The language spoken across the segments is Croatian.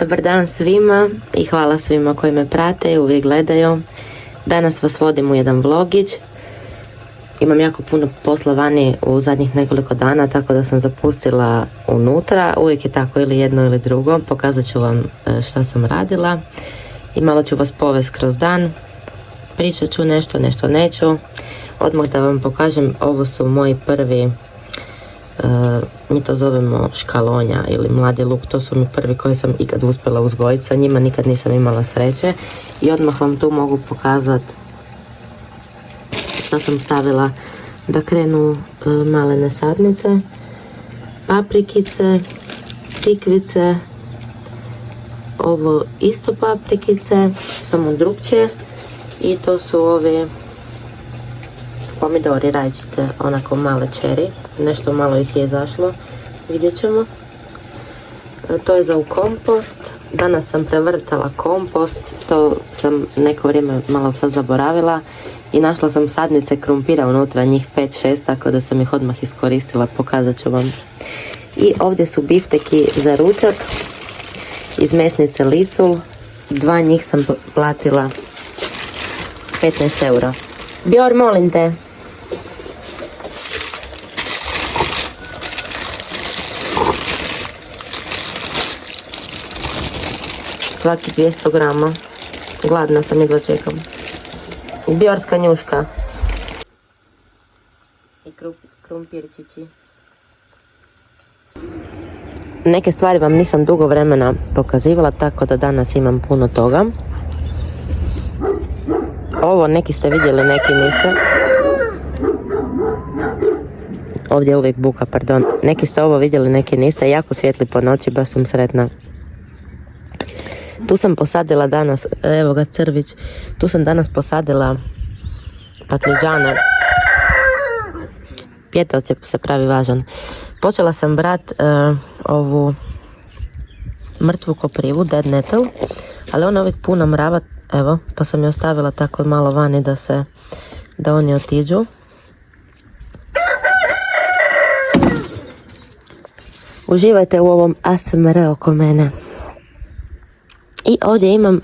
Dobar dan svima i hvala svima koji me prate i uvijek gledaju. Danas vas vodim u jedan vlogić. Imam jako puno posla vani u zadnjih nekoliko dana, tako da sam zapustila unutra. Uvijek je tako, ili jedno ili drugo. Pokazat ću vam šta sam radila i malo ću vas povest kroz dan. Pričat ću nešto, nešto neću. Odmah da vam pokažem, ovo su moji prvi, mi to zovemo škalonja ili mladi luk. To su mi prvi koji sam ikad uspjela uzgojiti. Sa njima nikad nisam imala sreće. I odmah vam tu mogu pokazati što sam stavila da krenu malene sadnice. Paprikice, tikvice, ovo isto paprikice, samo drugčije. I to su ovi pomidori, rajčice, onako male čeri. Nešto malo ih je izašlo, vidjet ćemo. To je za u kompost. Danas sam prevrtala kompost, to sam neko vrijeme malo sad zaboravila. I našla sam sadnice krumpira unutra, njih 5-6, tako da sam ih odmah iskoristila, pokazat ću vam. I ovdje su bifteki za ručak iz mesnice Licul. 2 njih sam platila 15 eura. Bjor, molim te. Svaki 200 grama. Gladna sam, jedva čekam. Bjorska njuška. I krumpirčići. Neke stvari vam nisam dugo vremena pokazivala, tako da danas imam puno toga. Ovo neki ste vidjeli, neki niste. Ovdje je uvijek buka, pardon. Neki ste ovo vidjeli, neki niste. Jako svijetli po noći, baš sam sretna. Tu sam posadila danas, evo ga crvić, tu sam danas posadila patliđane. Pjetao se pravi važan. Počela sam brat ovu mrtvu koprivu, dead nettle, ali ona uvijek puna mrava, evo, pa sam je ostavila tako malo vani da oni otiđu. Uživajte u ovom ASMR oko mene. I ovdje imam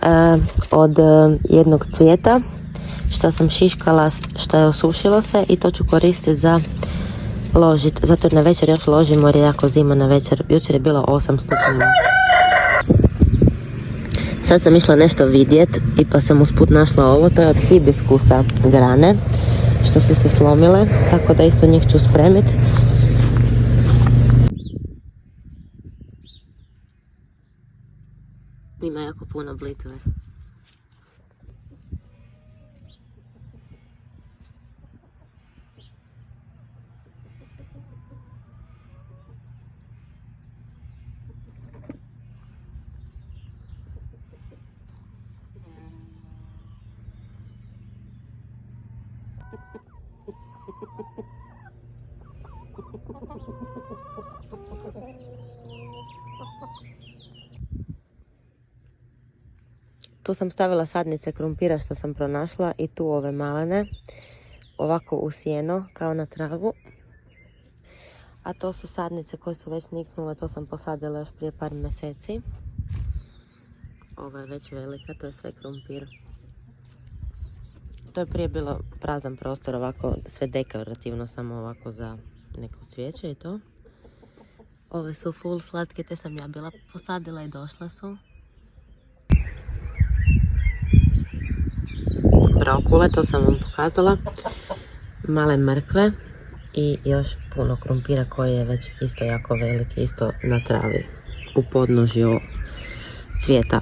od jednog cvijeta što sam šiškala, što je osušilo se, i to ću koristiti za ložit. Zato jer na večer još ložimo jer je jako zima na večer. Jučer je bilo 8 stupnjeva. Sad sam išla nešto vidjet i pa sam usput našla ovo. To je od hibiskusa grane što su se slomile, tako da isto njih ću spremiti. Ima jako puno blitve. Tu sam stavila sadnice krumpira što sam pronašla i tu ove malene, ovako u sjeno, kao na tragu. A to su sadnice koje su već niknule, to sam posadila još prije par mjeseci. Ova je već velika, to je sve krumpir. To je prije bilo prazan prostor, ovako sve dekorativno, samo ovako za neko cvijeće i to. Ove su full slatke, te sam ja bila posadila i došla su. Brokule, to sam vam pokazala. Male mrkve i još puno krumpira koji je već isto jako veliki, isto na travi, u podnožju cvijeta.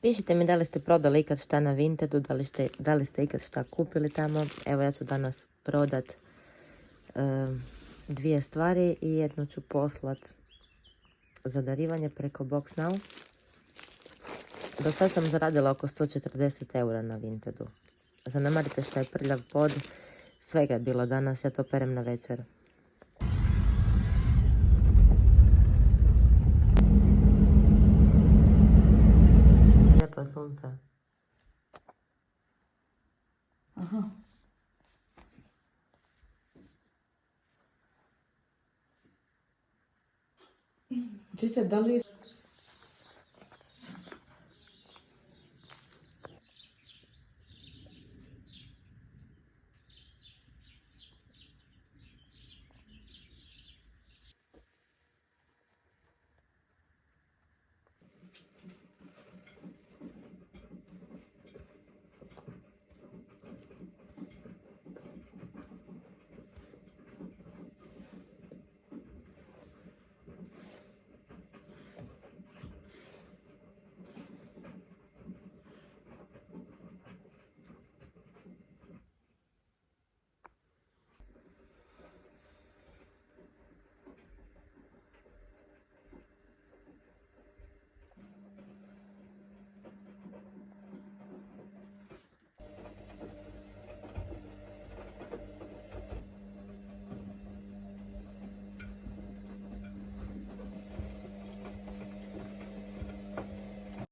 Pišite mi da li ste prodali ikad šta na Vintedu, da li ste ikad šta kupili tamo. Evo ja ću danas prodat 2 stvari i jednu ću poslat za darivanje preko Boxnow. Do sad sam zaradila oko 140 eura na Vintedu. Zanemarite što je prljav pod, svega je bilo danas, ja to perem na večer. Lijepo je sunce. Aha. Čisto, da li